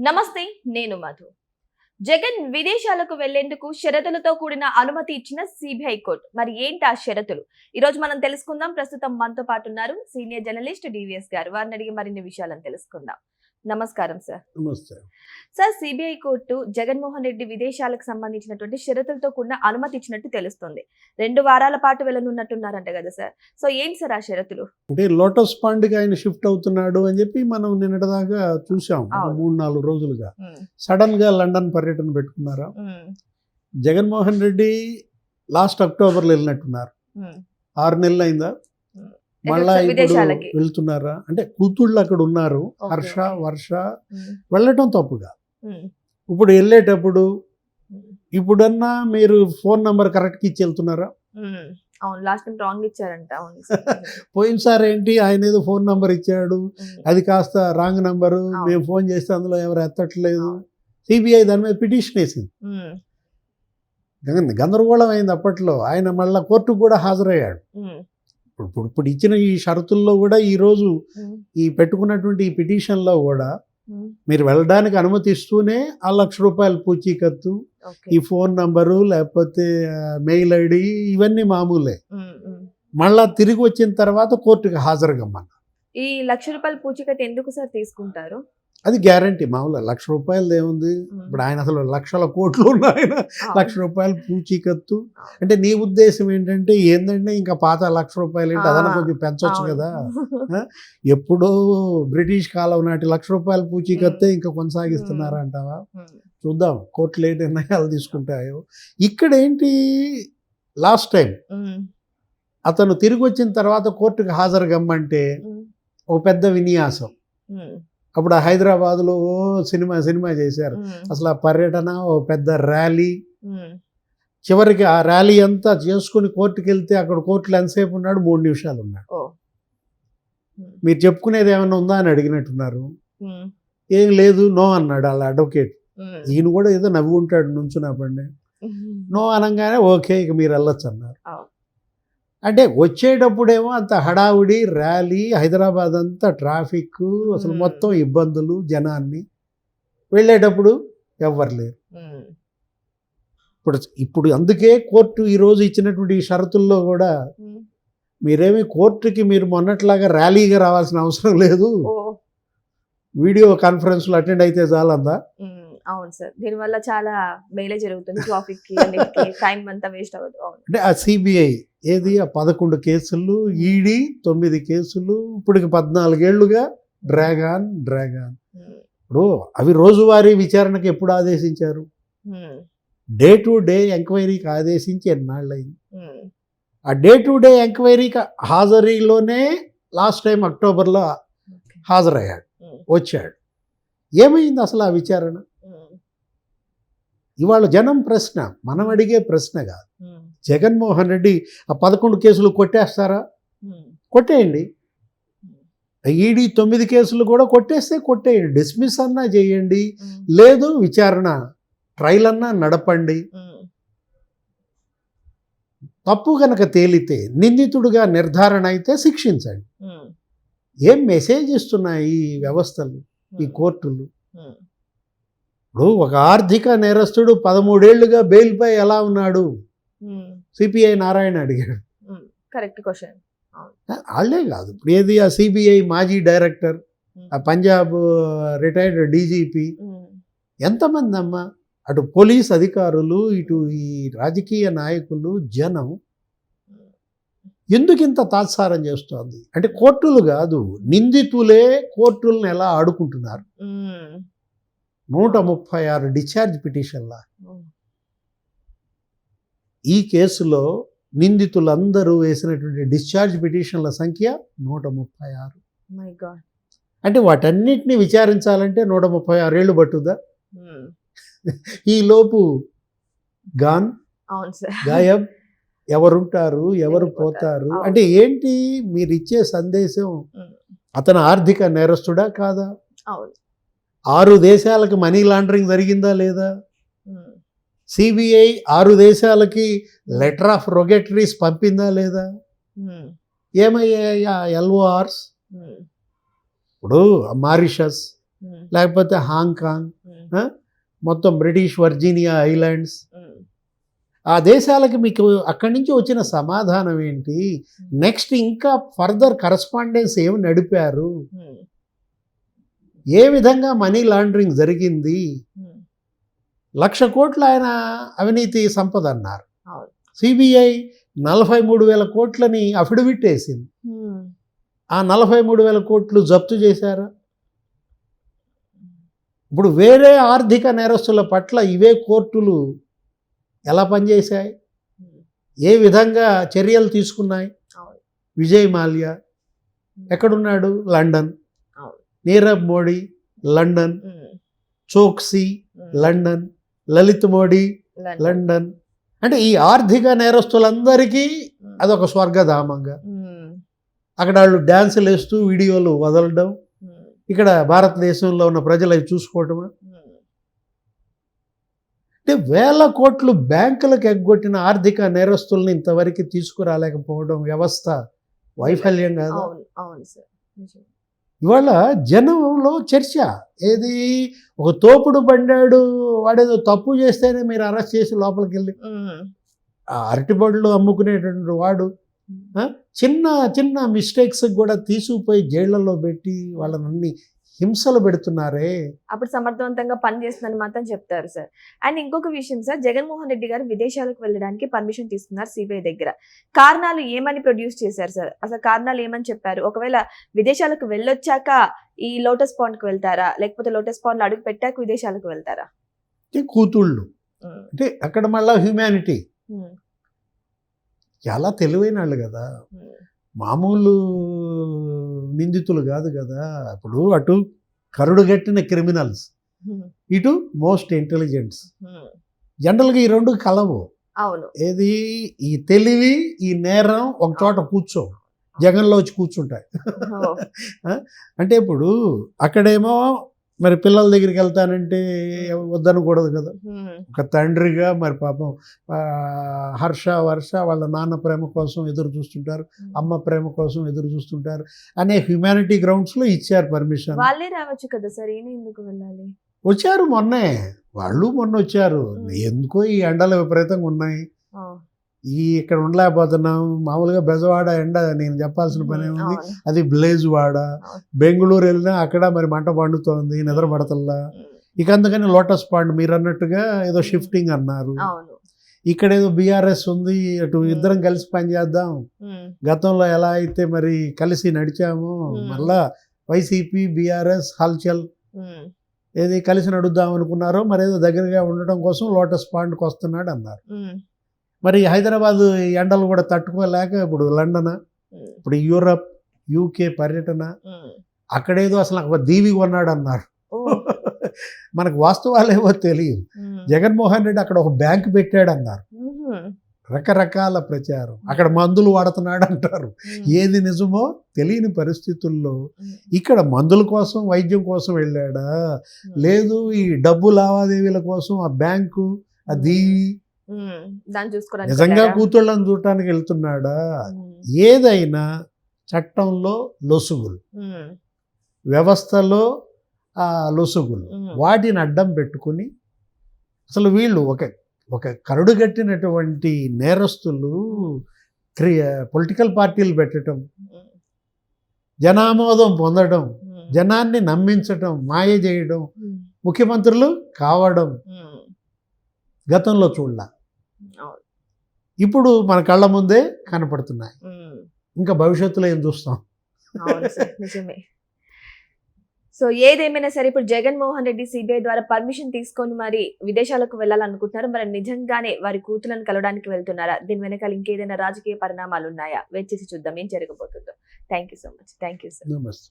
నమస్తే, నేను మధు. జగన్ విదేశాలకు వెళ్లేందుకు షరతులతో కూడిన అనుమతి ఇచ్చిన సిబిఐ కోర్టు. మరి ఏంటి ఆ షరతులు? ఈ రోజు మనం తెలుసుకుందాం. ప్రస్తుతం మనతో పాటు ఉన్నారు సీనియర్ జర్నలిస్ట్ డివిఎస్ గారు. వారిని అడిగి మరిన్ని విషయాలను తెలుసుకుందాం. నమస్కారం సార్. నమస్తే sir, CBI court Jaganmohan Reddy విదేశాలకు సంబంధించినటువంటి షరతులతో కూడిన అనుమతి ఇచ్చినట్టు తెలుస్తుంది. 2 వారాల పాటు వెళ్ళనున్నట్టున్నారంట కదా సార్. సో ఏంటి సార్ ఆ షరతులు? అంటే లోటస్ పాండ్కి ఆయన షిఫ్ట్ అవుతున్నాడు అని చెప్పి మనం నిన్నటిదాకా చూసాం. 3-4 రోజులుగా సడన్ గా లండన్ పర్యటన పెట్టుకున్నారా. జగన్మోహన్ రెడ్డి లాస్ట్ అక్టోబర్లో వెళ్ళినట్టున్నారు. 6 నెలలు అయిందా? మళ్ళా ఇప్పుడు వెళ్తున్నారా? అంటే కూతుళ్ళు అక్కడ ఉన్నారు, హర్ష వర్ష, వెళ్ళటం తప్పుగా. ఇప్పుడు వెళ్ళేటప్పుడు ఇప్పుడన్నా మీరు ఫోన్ నంబర్ కరెక్ట్గా ఇచ్చి వెళ్తున్నారా? పోయినసారి ఏంటి, ఆయన ఏదో ఫోన్ నంబర్ ఇచ్చాడు, అది కాస్త రాంగ్ నంబరు, మేము ఫోన్ చేస్తే అందులో ఎవరు ఎత్తట్లేదు. సిబిఐ దాని మీద పిటిషన్ వేసింది. గందరగోళం అయింది అప్పట్లో. ఆయన మళ్ళీ కోర్టుకు కూడా హాజరయ్యాడు. ఇప్పుడు ఇచ్చిన ఈ షరతుల్లో కూడా ఈరోజు ఈ పెట్టుకున్నటువంటి ఈ పిటిషన్లో కూడా మీరు వెళ్ళడానికి అనుమతిస్తూనే ₹1,00,000 పూచీకత్తు, ఈ ఫోన్ నంబరు లేకపోతే మెయిల్ ఐడి ఇవన్నీ మామూలే. మళ్ళా తిరిగి వచ్చిన తర్వాత కోర్టుకి హాజరుగమ్మన్నా. ఈ ₹1,00,000 పూచీకత్తు ఎందుకు సార్ తీసుకుంటారు? అది గ్యారంటీ. మామూలుగా ₹1,00,000 ఏముంది, ఇప్పుడు ఆయన అసలు లక్షల కోట్లు ఉన్న ఆయన ₹1,00,000 పూచీకత్తు అంటే నీ ఉద్దేశం ఏంటంటే ఏంటంటే ఇంకా పాత ₹1,00,000 ఏంటి, అదన కొంచెం పెంచొచ్చు కదా. ఎప్పుడో బ్రిటిష్ కాలం నాటి ₹1,00,000 పూచీకత్తే ఇంకా కొనసాగిస్తున్నారా అంటావా? చూద్దాం కోర్టులు ఏ నిర్ణయాలు తీసుకుంటాయో. ఇక్కడ ఏంటి, లాస్ట్ టైం అతను తిరిగి వచ్చిన తర్వాత కోర్టుకు హాజరుగమ్మంటే ఒక పెద్ద విన్యాసం. అప్పుడు హైదరాబాద్లో సినిమా చేశారు. అసలు ఆ పర్యటన ఓ పెద్ద ర్యాలీ. చివరికి ఆ ర్యాలీ అంతా చేసుకుని కోర్టుకు వెళ్తే అక్కడ కోర్టులో ఎంతసేపు ఉన్నాడు? 3 నిమిషాలు ఉన్నాడు. మీరు చెప్పుకునేది ఏమైనా ఉందా అని అడిగినట్టున్నారు. ఏం లేదు, నో అన్నాడు వాళ్ళ అడ్వకేట్. ఈయన కూడా ఏదో నవ్వు ఉంటాడు నుంచున్నప్పండి. నో అనగానే ఓకే ఇక మీరు వెళ్ళొచ్చు అన్నారు. అంటే వచ్చేటప్పుడేమో అంత హడావుడి ర్యాలీ, హైదరాబాద్ అంతా ట్రాఫిక్, అసలు మొత్తం ఇబ్బందులు జనాన్ని. వెళ్ళేటప్పుడు ఎవ్వరు లేరు. ఇప్పుడు అందుకే కోర్టు ఈరోజు ఇచ్చినటువంటి ఈ షరతుల్లో కూడా మీరేమి కోర్టుకి మీరు మొన్నట్లాగా ర్యాలీగా రావాల్సిన అవసరం లేదు, వీడియో కాన్ఫరెన్స్లో అటెండ్ అయితే చాలందా? అవును సార్, దీనివల్ల చాలా మేలే జరుగుతుంది. ట్రాఫిక్ టైం అంతా వేస్ట్ అవ్వదు. అంటే ఆ సిబిఐ ఏది ఆ 11 కేసులు, ఈడీ 9 కేసులు, ఇప్పటికి 14 ఏళ్లుగా డ్రాగాన్. ఇప్పుడు అవి రోజువారీ విచారణకు ఎప్పుడు ఆదేశించారు? డే టు డే ఎంక్వైరీకి ఆదేశించి ఎన్నాళ్ళయింది? ఆ డే టు డే ఎంక్వైరీకి హాజరీలోనే లాస్ట్ టైం అక్టోబర్లో హాజరయ్యాడు, వచ్చాడు. ఏమైంది అసలు ఆ విచారణ? ఇవాళ జనం ప్రశ్న, మనం అడిగే ప్రశ్న కాదు. జగన్మోహన్ రెడ్డి ఆ 11 కేసులు కొట్టేస్తారా? కొట్టేయండి. ఈడీ 9 కేసులు కూడా కొట్టేస్తే కొట్టేయండి, డిస్మిస్ అన్నా చేయండి, లేదు విచారణ ట్రయల్ అన్నా నడపండి. తప్పు కనుక తేలితే, నిందితుడిగా నిర్ధారణ అయితే శిక్షించండి. ఏం మెసేజ్ ఇస్తున్నాయి ఈ వ్యవస్థలు, ఈ కోర్టులు? ఇప్పుడు ఒక ఆర్థిక నేరస్తుడు 13 ఏళ్లుగా బెయిల్పై ఎలా ఉన్నాడు? సిపిఐ నారాయణ అడిగాడు. Correct question. వాళ్ళే కాదు, ఇప్పుడు ఏది ఆ సిబిఐ మాజీ డైరెక్టర్, ఆ పంజాబ్ రిటైర్డ్ డీజీపీ, ఎంతమంది అమ్మా, అటు పోలీస్ అధికారులు, ఇటు ఈ రాజకీయ నాయకులు, జనం ఎందుకు ఇంత తాత్సారం చేస్తోంది? అంటే కోర్టులు కాదు, నిందితులే కోర్టులను ఎలా ఆడుకుంటున్నారు. 136 డిశ్చార్జ్ పిటిషన్ల. ఈ కేసులో నిందితులందరూ వేసినటువంటి డిశ్చార్జ్ పిటిషన్ల సంఖ్య 136. అంటే వాటన్నిటిని విచారించాలంటే 136 ఏళ్ళు పట్టుదా? ఈలోపు గాయబ్, ఎవరుంటారు, ఎవరు పోతారు? అంటే ఏంటి మీరు ఇచ్చే సందేశం? అతను ఆర్థిక నేరస్తుడా కాదా? 6 దేశాలకు మనీ లాండరింగ్ జరిగిందా లేదా? సిబిఐ 6 దేశాలకి లెటర్ ఆఫ్ రొగేటరీస్ పంపిందా లేదా? ఏమయ్యాయి ఆ LORs? ఇప్పుడు మారిషస్, లేకపోతే హాంకాంగ్, మొత్తం బ్రిటిష్ వర్జీనియా ఐలాండ్స్, ఆ దేశాలకి మీకు అక్కడి నుంచి వచ్చిన సమాధానం ఏంటి? నెక్స్ట్ ఇంకా ఫర్దర్ కరస్పాండెన్స్ ఏమి నడిపారు? ఏ విధంగా మనీ లాండరింగ్ జరిగింది? 1,00,000 కోట్లు ఆయన అవినీతి సంపద అన్నారు. సిబిఐ 43,000 కోట్లని అఫిడవిట్ వేసింది. ఆ 43,000 కోట్లు జప్తు చేశారా? ఇప్పుడు వేరే ఆర్థిక నేరస్తుల పట్ల ఇవే కోర్టులు ఎలా పనిచేశాయి? ఏ విధంగా చర్యలు తీసుకున్నాయి? విజయ్ మాల్యా ఎక్కడున్నాడు? London. Nirav Modi London. Chokshi London. Lalit Modi London. అంటే ఈ ఆర్థిక నేరస్తులందరికీ అదొక స్వర్గధామంగా, అక్కడ వాళ్ళు డ్యాన్సులు వేస్తూ వీడియోలు వదలడం, ఇక్కడ భారతదేశంలో ఉన్న ప్రజలు అవి చూసుకోవటమా? అంటే 1,000 కోట్లు బ్యాంకులకు ఎగ్గొట్టిన ఆర్థిక నేరస్తుల్ని ఇంతవరకు తీసుకురాలేకపోవడం వ్యవస్థ వైఫల్యం కాదు. ఇవాళ జనంలో చర్చ ఏది? ఒక తోపుడు బండాడు వాడేదో తప్పు చేస్తేనే మీరు అరెస్ట్ చేసి లోపలికి వెళ్ళి ఆ అరటిబడులు అమ్ముకునేటువంటి వాడు చిన్న చిన్న మిస్టేక్స్ కూడా తీసుకుపోయి జైళ్లలో పెట్టి వాళ్ళని అన్ని హింసలు పెడుతున్నారే. అప్పుడు సమర్థవంతంగా పనిచేస్తుందని మాత్రం చెప్తారు సార్. అండ్ ఇంకొక విషయం సార్, జగన్మోహన్ రెడ్డి గారు విదేశాలకు వెళ్ళడానికి పర్మిషన్ తీసుకున్నారు సిబిఐ దగ్గర. కారణాలు ఏమని ప్రొడ్యూస్ చేశారు సార్? అసలు కారణాలు ఏమని చెప్పారు? ఒకవేళ విదేశాలకు వెళ్ళొచ్చాక ఈ లోటస్ పాండ్కి వెళ్తారా, లేకపోతే లోటస్ పాండ్లో అడుగు పెట్టాక విదేశాలకు వెళ్తారా? కూతుళ్ళు అంటే అక్కడ మళ్ళా హ్యూమానిటీ చాలా తెలివైన వాళ్ళు కదా, మామూలు నిందితులు కాదు కదా. ఇప్పుడు అటు కరుడుగట్టిన క్రిమినల్స్, ఇటు మోస్ట్ ఇంటెలిజెంట్స్. జనరల్గా ఈ రెండు కలవు. అవును. ఏది? ఈ తెలివి, ఈ నేరం ఒక చోట కూర్చో, జగన్లో వచ్చి కూర్చుంటాయి. అంటే ఇప్పుడు అక్కడేమో మరి పిల్లల దగ్గరికి వెళ్తానంటే వద్దనకూడదు కదా. ఒక తండ్రిగా మరి పాపం హర్ష వర్ష వాళ్ళ నాన్న ప్రేమ కోసం ఎదురు చూస్తుంటారు, అమ్మ ప్రేమ కోసం ఎదురు చూస్తుంటారు అనే హ్యుమానిటీ గ్రౌండ్స్లో ఇచ్చారు పర్మిషన్. వాళ్ళే రావచ్చు కదా సార్, ఈయన ఎందుకు వెళ్ళాలి? వచ్చారు మొన్నే, వాళ్ళు మొన్న వచ్చారు. ఎందుకో ఈ ఎండలు విపరీతంగా ఉన్నాయి, ఈ ఇక్కడ ఉండలేకపోతున్నాం. మామూలుగా బెజవాడ ఎండ నేను చెప్పాల్సిన పని ఉంది, అది బ్లేజ్ వాడ. బెంగళూరు వెళ్ళినా అక్కడ మరి మంట పండుతోంది, నిద్ర పడతల్లా. ఇక అందుకని లోటస్ పాండ్ మీరు అన్నట్టుగా ఏదో షిఫ్టింగ్ అన్నారు. ఇక్కడ ఏదో బీఆర్ఎస్ ఉంది, అటు ఇద్దరం కలిసి పనిచేద్దాం, గతంలో ఎలా అయితే మరి కలిసి నడిచాము మళ్ళా వైసీపీ బీఆర్ఎస్ హల్చల్ ఏది కలిసి నడుద్దాం అనుకున్నారో మరేదో దగ్గరగా ఉండటం కోసం లోటస్ పాండ్కి వస్తున్నాడు అన్నారు. మరి హైదరాబాద్ ఎండలు కూడా తట్టుకోలేక ఇప్పుడు లండన్, ఇప్పుడు యూరప్, యూకే పర్యటన, అక్కడేదో అసలు ఒక దీవి కొన్నాడు అన్నారు. మనకు వాస్తవాలేవో తెలియదు. జగన్మోహన్ రెడ్డి అక్కడ ఒక బ్యాంక్ పెట్టాడు అన్నారు. రకరకాల ప్రచారం, అక్కడ మందులు వాడుతున్నాడు అంటారు. ఏది నిజమో తెలియని పరిస్థితుల్లో ఇక్కడ మందుల కోసం వైద్యం కోసం వెళ్ళాడా, లేదు ఈ డబ్బు లావాదేవీల కోసం ఆ బ్యాంకు ఆ దీవి నిజంగా కూతుళ్ళని చూడటానికి వెళ్తున్నాడా? ఏదైనా చట్టంలో లొసుగులు, వ్యవస్థలో ఆ లొసుగులు, వాటిని అడ్డం పెట్టుకుని అసలు వీళ్ళు ఒక కరుడుగట్టినటువంటి నేరస్తులు పొలిటికల్ పార్టీలు పెట్టడం, జనామోదం పొందడం, జనాన్ని నమ్మించడం, మాయ చేయడం, ముఖ్యమంత్రులు కావడం గతంలో చూడలా, ఇప్పుడు మన కళ్ళ ముందే కనపడుతున్నాయి. ఇంకా భవిష్యత్తులో ఏం చూస్తాం? నిజమే. సో ఏదేమైనా సరే ఇప్పుడు జగన్మోహన్ రెడ్డి సిబిఐ ద్వారా పర్మిషన్ తీసుకొని మరి విదేశాలకు వెళ్ళాలనుకుంటున్నారు. మరి నిజంగానే వారి కూతులను కలవడానికి వెళ్తున్నారా? దీని వెనకాల ఇంకేదైనా రాజకీయ పరిణామాలు ఉన్నాయా? వెయిట్ చేసి చూద్దాం ఏం జరగబోతుందో. Thank you so much. Thank you sir. నమస్తే.